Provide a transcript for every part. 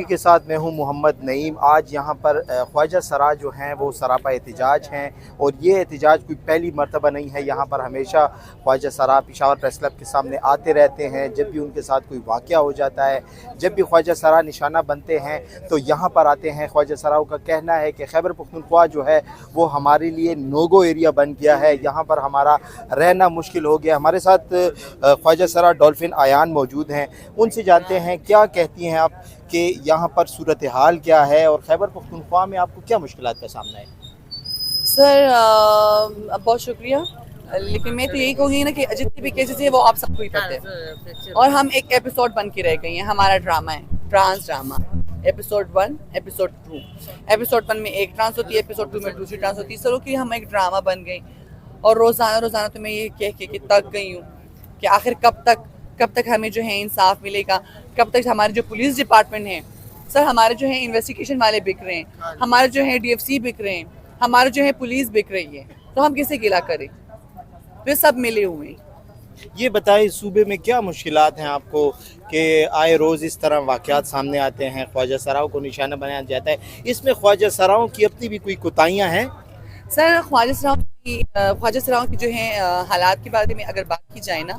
के साथ मैं हूं मोहम्मद नईम। आज यहां पर ख्वाजा सरा जो हैं वो सरापा एहतजाज हैं और ये एहतजाज कोई पहली मरतबा नहीं है। यहां पर हमेशा ख्वाजा सरा पेशावर प्रेस क्लब के सामने आते रहते हैं। जब भी उनके साथ कोई वाक़या हो जाता है, जब भी ख्वाजा सरा निशाना बनते हैं तो यहाँ पर आते हैं। ख्वाजा सराओं का कहना है कि खैबर पख्तूनख्वा जो है वो हमारे लिए नोगो एरिया बन गया है, यहाँ पर हमारा रहना मुश्किल हो गया। हमारे साथ ख्वाजा सरा डॉल्फिन आयान मौजूद हैं, उनसे जानते हैं क्या कहती हैं आप कि यहाँ पर सूरत हाल क्या है और खैबर पख्तूनख्वा में आपको क्या मुश्किलात का सामना है। सर बहुत शुक्रिया, लेकिन मैं तो यही कहूँगी ना कि जितने भी केसेस है वो आप सबको ही पता है और हम एक एपिसोड बन के रह गए हैं। हमारा ड्रामा है, trans drama. Episode 1, episode 2। Episode 1 में एक ट्रांस होती है, एपिसोड 2 में दूसरी ट्रांस होती है। सर कि हम एक ड्रामा बन गए और रोज़ाना तो मैं ये कह के थक गई हूँ कि आखिर कब तक हमें जो है इंसाफ मिलेगा, कब तक हमारे जो पुलिस डिपार्टमेंट है, सर हमारे जो है इन्वेस्टिगेशन वाले बिक रहे हैं, हमारे जो है DFC बिक रहे हैं, हमारे जो है पुलिस बिक रही है, तो हम किसे गिला करें? वे सब मिले हुए हैं। ये बताएं सूबे में क्या मुश्किलात हैं आपको कि आए रोज़ इस तरह वाक़यात सामने आते हैं, ख्वाजा सराओं को निशाना बनाया जाता है, इसमें ख्वाजा सराओं की अपनी भी कोई कोताहियाँ हैं? सर ख्वाजा सराओं की जो है हालात के बारे में अगर बात की जाए ना,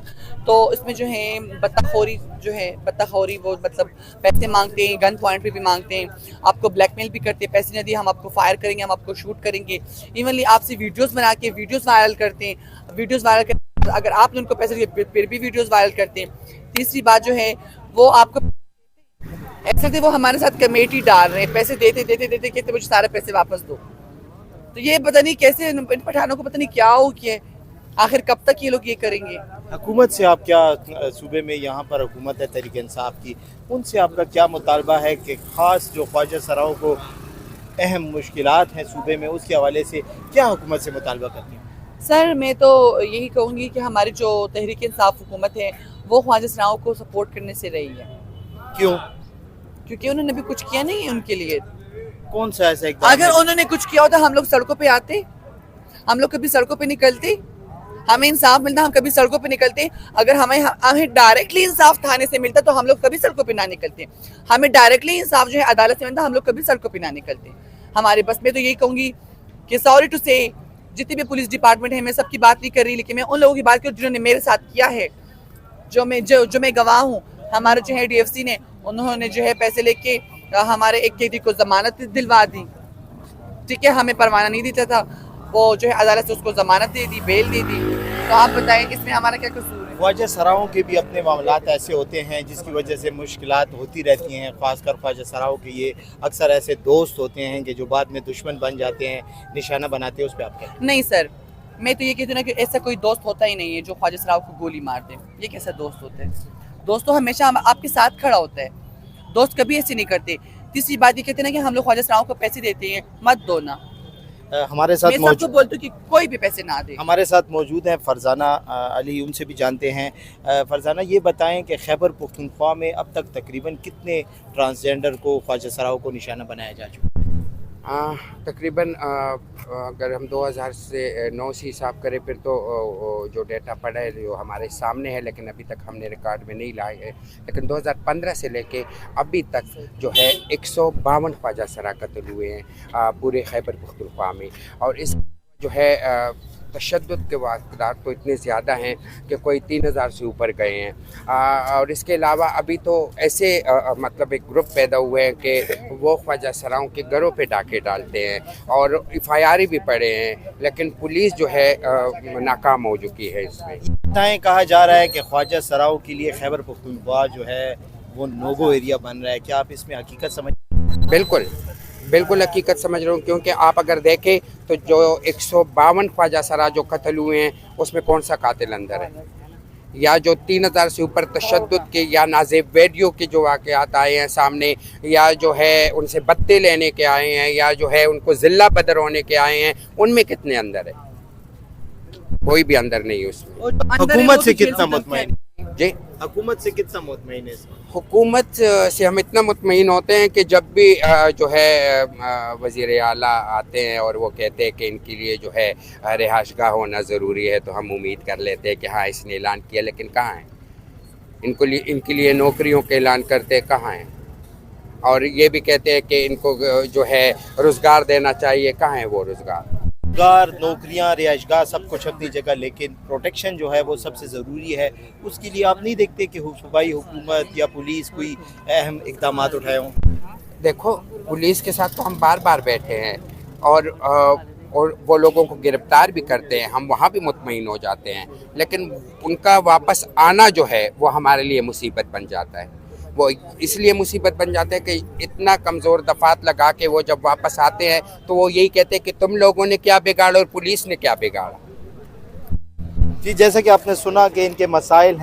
तो इसमें जो है बत्ताखोरी वो मतलब पैसे मांगते हैं, गन पॉइंट पे भी मांगते हैं, आपको ब्लैकमेल भी करते हैं, पैसे नहीं दिए हम आपको फायर करेंगे, हम आपको शूट करेंगे। इवनली आपसे वीडियोस बना के वीडियोस वायरल करते हैं, वीडियोस वायरल कर अगर आपने उनको पैसे दिए फिर भी वीडियोस वायरल करते हैं। तीसरी बात जो है वो आपको ऐसा थे वो हमारे साथ कमेटी डाल रहे हैं, पैसे देते कहते मुझे सारे पैसे वापस दो। तो ये पता नहीं कैसे इन पठानों को पता नहीं क्या हो गया, आखिर कब तक ये लोग ये करेंगे। हुकूमत से आप क्या सूबे में यहाँ पर हुकूमत है तहरीक इंसाफ की, उनसे आपका क्या मुतालबा है कि ख़ास जो ख्वाजा सराओं को अहम मुश्किलात हैं सूबे में, उसके हवाले से क्या हुकूमत से मुतालबा करती हैं? सर मैं तो यही कहूँगी कि हमारी जो तहरीक इंसाफ हुकूमत है वो ख्वाजा सराओं को सपोर्ट करने से रही है। क्यों? क्योंकि उन्होंने भी कुछ किया नहीं है उनके लिए। कौन सा ऐसा इक़दाम? अगर उन्होंने कुछ किया होता हम लोग सड़कों पे आते, हम लोग कभी सड़कों पे निकलते, हमें इंसाफ मिलता हम कभी सड़कों पे निकलते। अगर हमें डायरेक्टली इंसाफ थाने से मिलता तो हम लोग कभी सड़कों पे ना निकलते। हमें डायरेक्टली इंसाफ जो है अदालत से मिलता हम लोग कभी सड़कों पे ना निकलते। हमारे बस में तो यही कहूँगी कि सॉरी टू से जितने भी पुलिस डिपार्टमेंट है, मैं सबकी बात नहीं कर रही, लेकिन मैं उन लोगों की बात कर जिन्होंने मेरे साथ किया है, जो मैं गवाह हूँ। हमारे जो है DFC ने उन्होंने जो है पैसे लेके हमारे एक कैदी को जमानत दिलवा दी, ठीक है, हमें परवाना नहीं देता था, वो जो है अदालत से उसको जमानत दे दी, बेल दे दी। तो आप बताएं इसमें हमारा क्या कसूर है? ख्वाजा सराओं के भी अपने मामलात ऐसे होते हैं जिसकी वजह से मुश्किलात होती रहती हैं। ख़ासकर ख्वाजा सराओं के ये अक्सर ऐसे दोस्त होते हैं कि जो बाद में दुश्मन बन जाते हैं, निशाना बनाते हैं। उस पर आप क्या? नहीं सर, मैं तो ये कहती हूँ ना कि ऐसा कोई दोस्त होता ही नहीं है जो ख्वाजा सराओं को गोली मार दे। ये कैसा दोस्त होता है? दोस्त तो हमेशा आपके साथ खड़ा होता है, दोस्त कभी ऐसे नहीं करते। तीसरी बात ये कहते हैं ना कि हम लोग ख्वाजा सराओं को पैसे देते हैं, मत दो ना। हमारे साथ मैं सबको बोलती हूँ कि कोई भी पैसे ना दे। हमारे साथ मौजूद हैं फरजाना अली, उनसे भी जानते हैं। फरजाना ये बताएं कि खैबर पख्तूनख्वा में अब तक तकरीबन कितने ट्रांसजेंडर को ख्वाजा सराओं को निशाना बनाया जा चुका? तकरीबन अगर हम 2009 से हिसाब करें फिर तो जो डेटा पड़ा है जो हमारे सामने है, लेकिन अभी तक हमने रिकॉर्ड में नहीं लाए है। लेकिन 2015 से लेके अभी तक जो है 152 ख्वाजा सरा कत्ल हुए हैं पूरे खैबर पख्तूनख्वा में। और इस जो है तशद्दुद के वाक़यात तो इतने ज़्यादा हैं कि कोई 3000 से ऊपर गए हैं। और इसके अलावा अभी तो ऐसे मतलब एक ग्रुप पैदा हुए हैं कि वो ख्वाजा सराओं के घरों पे डाके डालते हैं और FIR भी पड़े हैं, लेकिन पुलिस जो है नाकाम हो चुकी है इसमें। बताएं, कहा जा रहा है कि ख्वाजा सराओं के लिए खैबर पख्तूनख्वा जो है वो नोगो एरिया बन रहा है, क्या आप इसमें हकीकत समझ? बिल्कुल हकीकत समझ रहा हूँ, क्योंकि आप अगर देखें तो जो 152 ख्वाजा सरा जो कत्ल हुए हैं उसमें कौन सा कातिल अंदर है, या जो 3000 से ऊपर तशद्दुद के या नाज़ेब वीडियो के जो वाक़यात आए हैं सामने, या जो है उनसे बत्ते लेने के आए हैं, या जो है उनको ज़िल्ला बदर होने के आए हैं, उनमें कितने अंदर है? कोई भी अंदर नहीं है उसमें। हुकूमत से कितना मुतमईन जी? हुकूमत से कितना मुतमईन है? हुकूमत से हम इतना मुतमईन होते हैं कि जब भी जो है वज़ीर आला आते हैं और वो कहते हैं कि इनके लिए जो है रिहाइशगाह होना ज़रूरी है, तो हम उम्मीद कर लेते हैं कि हाँ इसने ऐलान किया, लेकिन कहाँ है? इनके लिए नौकरियों के ऐलान करते कहाँ हैं? اور یہ بھی کہتے ہیں کہ ان کو جو ہے روزگار دینا چاہیے. کہاں ہے وہ روزگار؟ روزگار، نوکریاں، رہائش گاہ سب کچھ اپنی جگہ، لیکن پروٹیکشن جو ہے وہ سب سے ضروری ہے. اس کے لیے آپ نہیں دیکھتے کہ صوبائی حکومت یا پولیس کوئی اہم اقدامات اٹھائے ہوں؟ دیکھو پولیس کے ساتھ تو ہم بار بار بیٹھے ہیں اور وہ لوگوں کو گرفتار بھی کرتے ہیں، ہم وہاں بھی مطمئن ہو جاتے ہیں، لیکن ان کا واپس آنا جو ہے وہ ہمارے لیے مصیبت بن جاتا ہے. وہ اس لیے مصیبت بن جاتا ہے کہ اتنا کمزور دفعات لگا کے وہ جب واپس آتے ہیں تو وہ یہی کہتے ہیں کہ تم لوگوں نے کیا بگاڑا اور پولیس نے کیا بگاڑا. جی، جیسا کہ آپ نے سنا کہ ان کے مسائل ہیں.